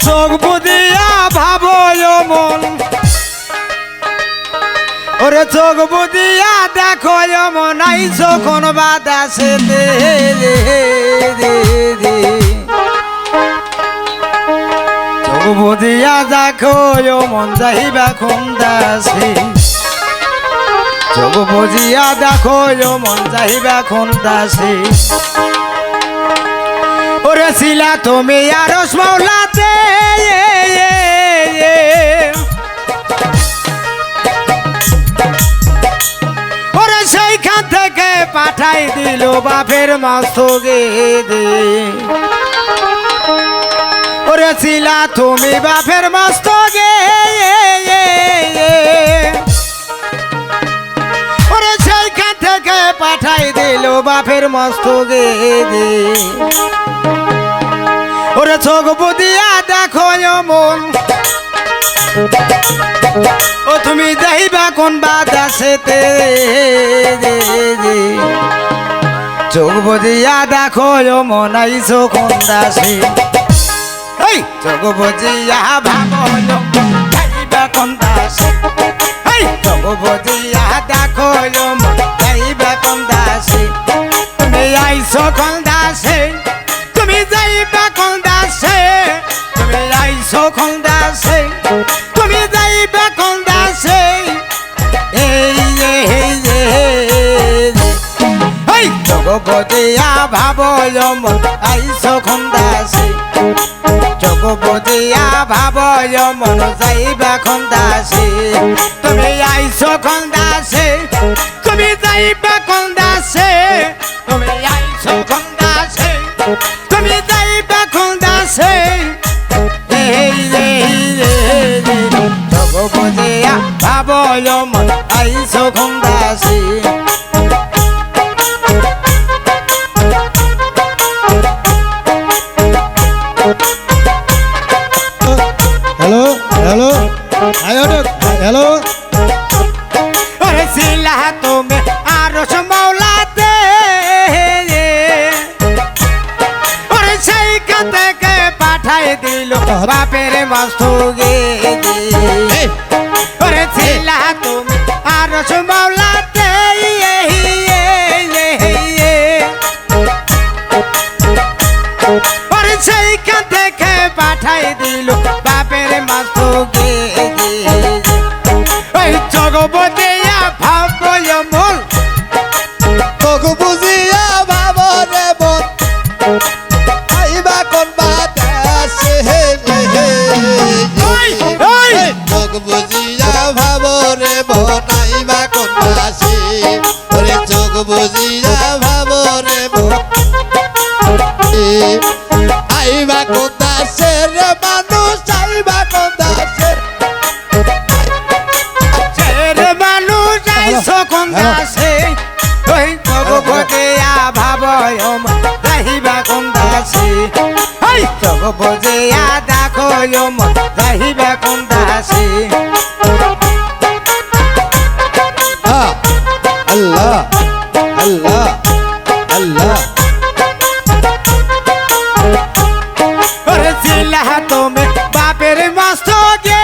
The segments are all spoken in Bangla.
চোখ বুদিয়া ভাবো মন, ওরে চোখ বুদিয়া দেখো মন, আইছো কোন বাদাসে চোখ বুদিয়া দেখো মন, যাইবা কোন দাসে। চোখ বুঝিয়া দেখো মন, যাইবা কোন দাসে। ওরে শিলা তুমি আরশ মাওলাতে, ওরে সেইখান থেকে পাঠাই দিল বাপের মস্তকে দে। ওরে শিলা তুমি বাপের মস্তকে, ওরে সেইখান থেকে পাঠাই দিল বাপের মস্তকে দে। ওরে চোখ বুদিয়া দেখো মন, ও তুমি যাইবা কোন বাদাসেতে। চোখ বুদিয়া দেখো মন, আইছো কোন দাসে। এই চোখ বুদিয়া ভাবো যাইবা কোন দাসে। এই চোখ বুদিয়া দেখো মন, যাইবা কোন দাসে। তুমি আইছো কোন দাসে, তুমি যাইবা কোন দাসে। তুমি আইছো কোন দাসে, তুমি যাইবা কোন দাসে। এই চোখ বুদিয়া ভাবো মন, আইছো কোন দাসে। চোখ বুদিয়া ভাবো মন, যাইবা কোন দাসে। তুমি আইছো কোন দাসে, তুমি যাইবা কোন দাসে। তুমি আইছো কোন দাসে, তুমি যাইবা কোন দাসে। চোখ বুদিয়া ভাবো মন, আইছো কোন দাসে। হ্যালো হ্যালো হ্যালো, ওরে শিলা তুমি আরশ মাওলাতে, ওরে সেইখান থেকে পাঠাই দিল বাপের মস্তকে দে। ওরে শিলা তুমি আরশ মাওলাতে, ওরে সেইখান থেকে পাঠাই দিল বাপের মস্তকে দে। ওই চোখ বুদিয়া ভাবো মন, চোখ বুঝিয়া ভাবো রে মন, আইবা কোন বাদাসে। চোখ বুঝিয়া ভাবো রে মন, আইবা কোন দাসে। ওরে চোখ বুঝিয়া ভাবো রে মন, আইবা কোন দাসে রে মানুষ, আইবা কোন দাসে। ছেড়ে মানুষ আইছো কোন দাসে। ওই চোখ বুদিয়া ভাবো মন, যাইবা কোন দাসে। ওই চোখ বুদিয়া দেখো মন, যাইবা কোন দাসে। আল্লাহ আল্লাহ আল্লাহ, ওরে শিলা তুমি বাপের মস্তকে,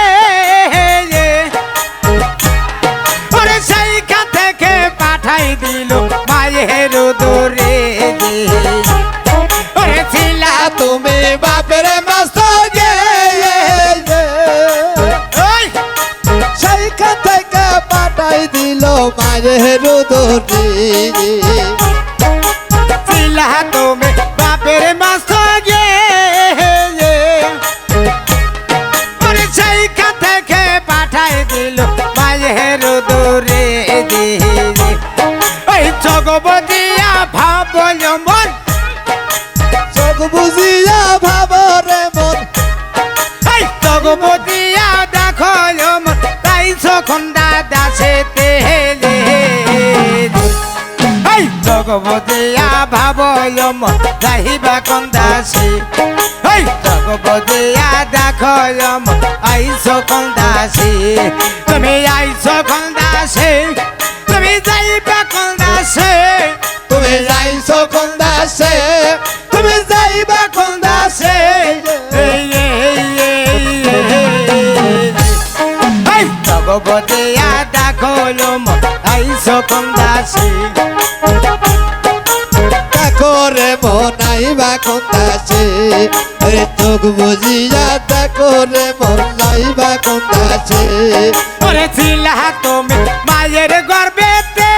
ওরে সেইখান থেকে পাঠাই দিল মায়ের দূরে। ওরে শিলা তুমি বাপের মস্তকে, ওই সেইখান থেকে পাঠাই দিল মায়ের দরে। শিলা তুমি বাপের মস্তকে, ওরে সেইখান থেকে পাঠাই দিল মায়ের দূরে। ওই চোখ বুদিয়া ভাবো মন, চোখ বুঝিয়া ভাবো রে মন, এই চোখ বুদিয়া দেখো মন, তাইছো কোন দাসেতে। এই চোখ বুদিয়া ভাবো মন, যাইবা কোন দাসে। এই চোখ বুদিয়া দেখো মন, আইছো কোন দাসে। তুমি আইছো কোন দাসে, তুমি যাইবা কোন দাসে। তুমি যাইছো কোন দাসে, তুমি যাইবা কোন দাসে। এই জগবদিয়া দেখলম আইসো কোন দাসী দেখো রে মন আইবা কোন দাসে ওরে চোখ বুঝিয়া দেখো রে মন আইবা কোন দাসে ওরে ছিলা তুমি মায়ের গর্ভেতে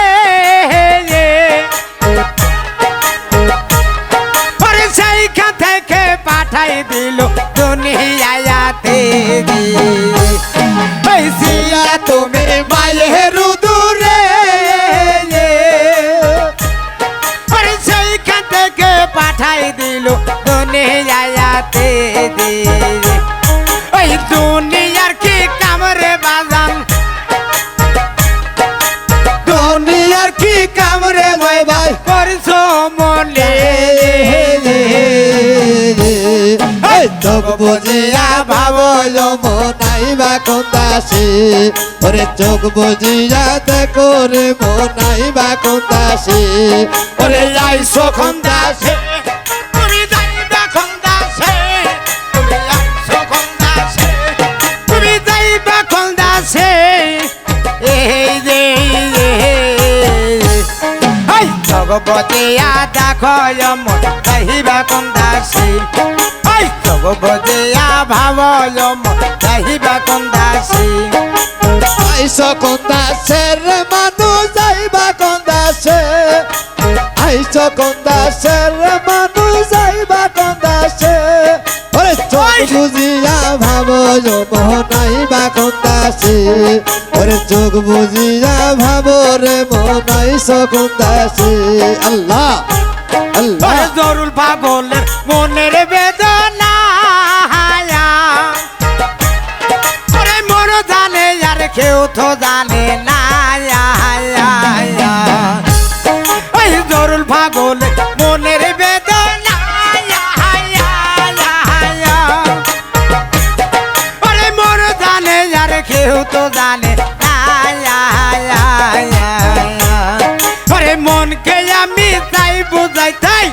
ওরে সেইখান থেকে পাঠাই দিল দুনিয়াতে এই ছিলা তুমি মায়ের উদরে ওরে সেইখান থেকে পাঠাই দিল দুনিয়াতে ওই দুনিয়ার কি কামরে বাজান দুনিয়ার কি কামরে মই ভাই করছো মনে চোখ বুঝিয়া ভাবল মন আইবা কোন দাসে ওরে চোখ বুঝিয়া দেখো রে মন আইবা কোন দাসে ওরে আইসো কোন দাসে তুমি যাইবা কোন দাসে তুমি আইসো কোন দাসে তুমি যাইবা কোন দাসে এই রে এই জগবদিয়া দেখলম যাইবা কোন দাসে এই জগবদিয়া ভাবলম যাইবা কোন দাসে আইসো কোন দাসে রে মানুষ যাইবা কোন দাসে আইসো কোন দাসে রে মানুষ যাইবা কোন দাসে ওরে চোখ বুঝিয়া ভাবল মন আইবা কোন দাসে ওরে চোখ বুঝিয়া ভাব রে মন আইসো কোন দাসে আল্লাহ আল্লাহ ওরে জরুল পাগলের মনের বেদনা ওরে মন জানে আর কেউ তো জানে না ওই জরুল পাগলের মনের বেদনা ওরে মন জানে আর কেউ তো জানে না ওরে মনকে আমি চাই বুঝাইতাই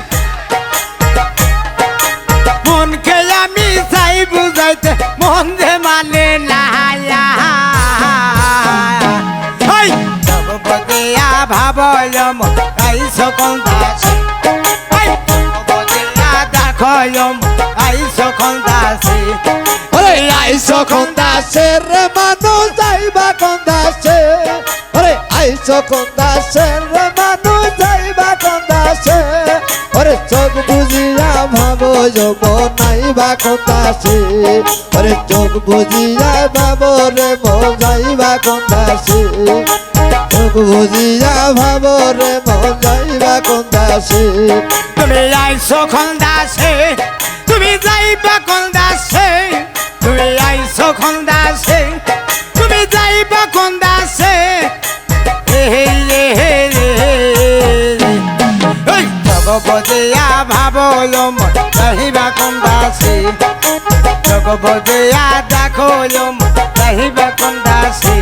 মনকে আমি চাই বুঝাইতে মন যে মানে না জগবদিয়া ভাবলম আইসো কোন দাসে জগবদিয়া দেখলম আইসো কোন দাসে ওরে আইসো কোন দাসে রে মানুষ যাইবা কোন দাসে ওরে আইসো কোন দাসে রে মানুষ যাইবা কোন দাসে ওরে চোখ বুঝিয়া ভাবো মন আইবা কোন দাসে ওরে চোখ বুঝিয়া ভাবো রে মন যাইবা কোন দাসে চোখ বুঝিয়া ভাবো রে মন যাইবা কোন দাসে তুমি আইসো কোন দাসে তুমি যাইবা কোন দাসে তুমি আইসো কোন দাসে তুমি যাইবা কোন দাসে জগবদিয়া ভাবলম যাইবা কোন দাসে জগবদিয়া দেখলম যাইবা কোন দাসে